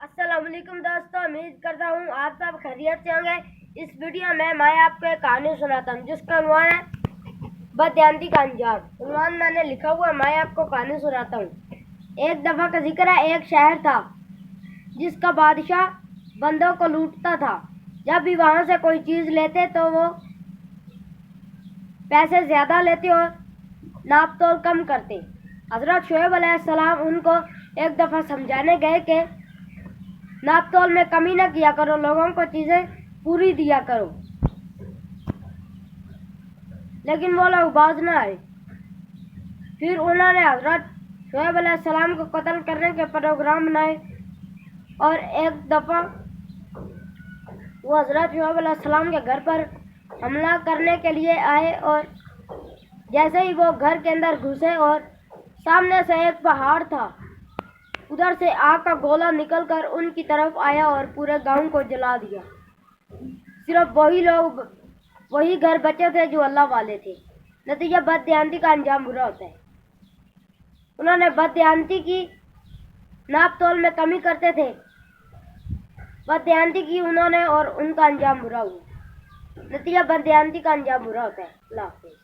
अस्सलाम वालेकुम दोस्तों, उम्मीद करता हूँ आप सब खैरियत से होंगे। इस वीडियो में मैं आपको एक कहानी सुनाता हूँ जिसका उन्वान है बदयांती का अंजाम। उन्वान मैंने लिखा हुआ है, मैं आपको कहानी सुनाता हूँ। एक दफ़ा का जिक्र है, एक शहर था जिसका बादशाह बंदों को लूटता था। जब भी वहाँ से कोई चीज़ लेते तो वो पैसे ज़्यादा लेते और नाप तोल कम करते। हज़रत शुएब अलैहिस्सलाम उनको एक दफ़ा समझाने गए कि नाप तोल में कमी न किया करो, लोगों को चीज़ें पूरी दिया करो, लेकिन वो लोग बाज न आए। फिर उन्होंने हज़रत शुएब अलैहिस्सलाम को कत्ल करने के प्रोग्राम बनाए और एक दफ़ा वो हज़रत शुएब अलैहिस्सलाम के घर पर हमला करने के लिए आए और जैसे ही वो घर के अंदर घुसे और सामने से एक पहाड़ था, उधर से आग का गोला निकलकर उनकी तरफ आया और पूरे गांव को जला दिया। सिर्फ वही घर बचे थे जो अल्लाह वाले थे। नतीजा बदयांती का अंजाम बुरा होता है। उन्होंने बदयांती की, नाप तोल में कमी करते थे, बदयांती की उन्होंने और उनका अंजाम बुरा हुआ। नतीजा बदयांती का अंजाम बुरा होता है। अल्लाह हाफिज़।